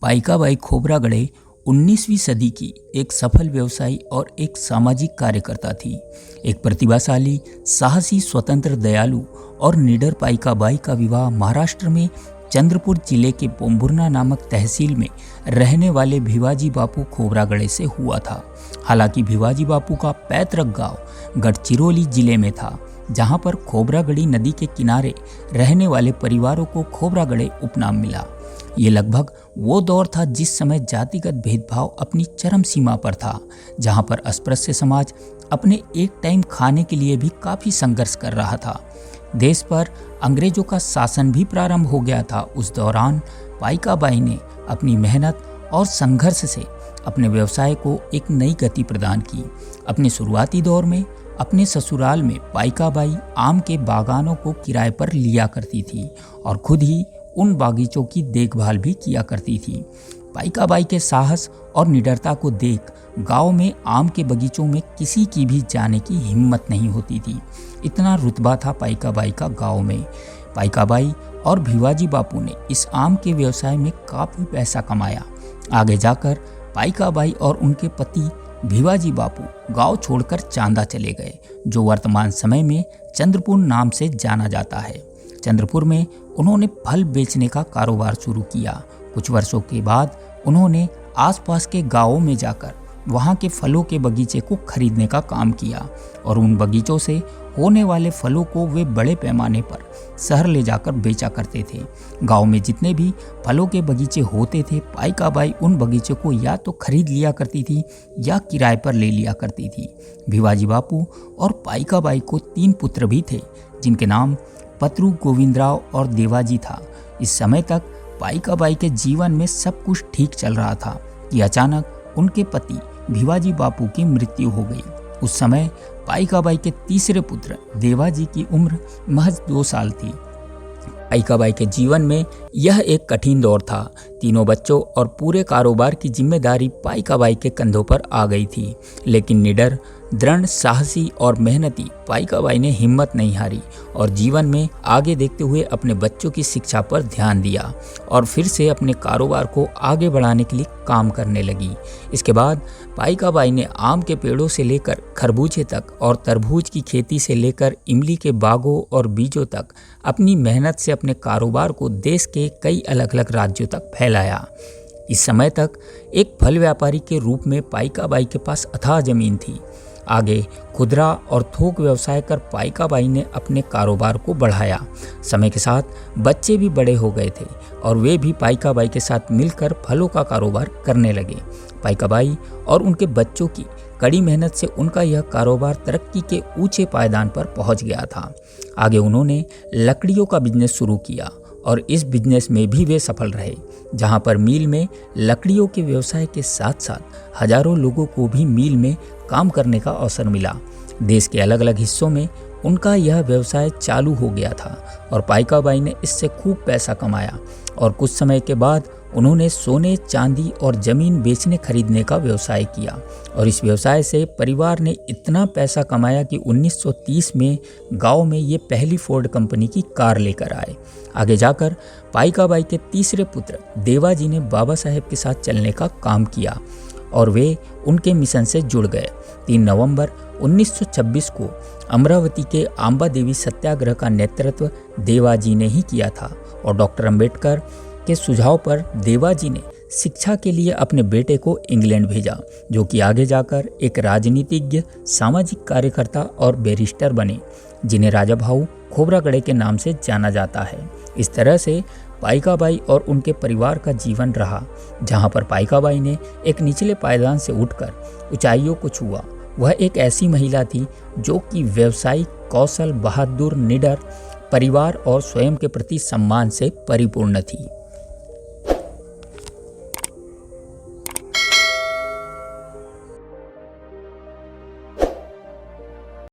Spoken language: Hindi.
पाइकाबाई खोब्रागड़े 19वीं सदी की एक सफल व्यवसायी और एक सामाजिक कार्यकर्ता थी। एक प्रतिभाशाली, साहसी, स्वतंत्र, दयालु और निडर पाइकाबाई का विवाह महाराष्ट्र में चंद्रपुर जिले के पोंभुर्णा नामक तहसील में रहने वाले भिवाजी बापू खोब्रागड़े से हुआ था। हालांकि भिवाजी बापू का पैतृक गांव गढ़चिरौली जिले में था, जहां पर खोब्रागड़ी नदी के किनारे रहने वाले परिवारों को खोब्रागड़े उपनाम मिला। ये लगभग वो दौर था जिस समय जातिगत भेदभाव अपनी चरम सीमा पर था, जहां पर अस्पृश्य समाज अपने एक टाइम खाने के लिए भी काफ़ी संघर्ष कर रहा था। देश पर अंग्रेजों का शासन भी प्रारंभ हो गया था। उस दौरान पाइकाबाई ने अपनी मेहनत और संघर्ष से अपने व्यवसाय को एक नई गति प्रदान की। अपने शुरुआती दौर में अपने ससुराल में पाइकाबाई आम के बागानों को किराए पर लिया करती थी और खुद ही उन बागीचों की देखभाल भी किया करती थी। पाइकाबाई के साहस और निडरता को देख गांव में आम के बगीचों में किसी की भी जाने की हिम्मत नहीं होती थी। इतना रुतबा था पाइकाबाई का गांव में। पाइकाबाई और भिवाजी बापू ने इस आम के व्यवसाय में काफ़ी पैसा कमाया। आगे जाकर पाइकाबाई और उनके पति भिवाजी बापू गांव छोड़कर चांदा चले गए, जो वर्तमान समय में चंद्रपुर नाम से जाना जाता है। चंद्रपुर में उन्होंने फल बेचने का कारोबार शुरू किया। कुछ वर्षों के बाद उन्होंने आसपास के गांवों में जाकर वहां के फलों के बगीचे को खरीदने का काम किया और उन बगीचों से होने वाले फलों को वे बड़े पैमाने पर शहर ले जाकर बेचा करते थे। गांव में जितने भी फलों के बगीचे होते थे, पाइकाबाई उन बगीचों को या तो खरीद लिया करती थी या किराए पर ले लिया करती थी। भिवाजी बापू और पाइकाबाई को 3 पुत्र भी थे, जिनके नाम पतरू, गोविंदराव और देवाजी था। इस समय तक पाइकाबाई के जीवन में सब कुछ ठीक चल रहा था कि अचानक उनके पति भिवाजी बापू की मृत्यु हो गई। उस समय पाइकाबाई के तीसरे पुत्र देवाजी की उम्र महज 2 साल थी। पाइकाबाई के जीवन में यह एक कठिन दौर था। तीनों बच्चों और पूरे कारोबार की जिम्मेदारी पाइकाबाई के कंधों पर आ गई थी, लेकिन निडर, दृढ़, साहसी और मेहनती पाइकाबाई ने हिम्मत नहीं हारी और जीवन में आगे देखते हुए अपने बच्चों की शिक्षा पर ध्यान दिया और फिर से अपने कारोबार को आगे बढ़ाने के लिए काम करने लगी। इसके बाद पाइकाबाई ने आम के पेड़ों से लेकर खरबूजे तक और तरबूज की खेती से लेकर इमली के बागों और बीजों तक अपनी मेहनत से अपने कारोबार को देश के कई अलग अलग राज्यों तक फैलाया। इस समय तक एक फल व्यापारी के रूप में पाइकाबाई के पास अथाह जमीन थी। आगे खुदरा और थोक व्यवसाय कर पाइकाबाई ने अपने कारोबार को बढ़ाया। समय के साथ बच्चे भी बड़े हो गए थे और वे भी पाइकाबाई के साथ मिलकर फलों का कारोबार करने लगे। पाइकाबाई और उनके बच्चों की कड़ी मेहनत से उनका यह कारोबार तरक्की के ऊंचे पायदान पर पहुंच गया था। आगे उन्होंने लकड़ियों का बिजनेस शुरू किया और इस बिजनेस में भी वे सफल रहे, जहां पर मील में लकड़ियों के व्यवसाय के साथ साथ हजारों लोगों को भी मील में काम करने का अवसर मिला। देश के अलग अलग हिस्सों में उनका यह व्यवसाय चालू हो गया था और पाइकाबाई ने इससे खूब पैसा कमाया और कुछ समय के बाद उन्होंने सोने, चांदी और ज़मीन बेचने खरीदने का व्यवसाय किया और इस व्यवसाय से परिवार ने इतना पैसा कमाया कि 1930 में गांव में ये पहली फोर्ड कंपनी की कार लेकर आए। आगे जाकर पाइकाबाई के तीसरे पुत्र देवाजी ने बाबा साहेब के साथ चलने का काम किया और वे उनके मिशन से जुड़ गए। 3 नवंबर 1926 को अमरावती के आंबा देवी सत्याग्रह का नेतृत्व देवाजी ने ही किया था और डॉक्टर अंबेडकर के सुझाव पर देवाजी ने शिक्षा के लिए अपने बेटे को इंग्लैंड भेजा, जो कि आगे जाकर एक राजनीतिज्ञ, सामाजिक कार्यकर्ता और बैरिस्टर बने, जिन्हें राजा भाऊ खोब्रागड़े के नाम से जाना जाता है। इस तरह से पाइकाबाई और उनके परिवार का जीवन रहा, जहां पर पाइकाबाई ने एक निचले पायदान से उठकर ऊंचाइयों को छुआ। वह एक ऐसी महिला थी जो कि व्यावसायिक कौशल, बहादुर, निडर, परिवार और स्वयं के प्रति सम्मान से परिपूर्ण थी।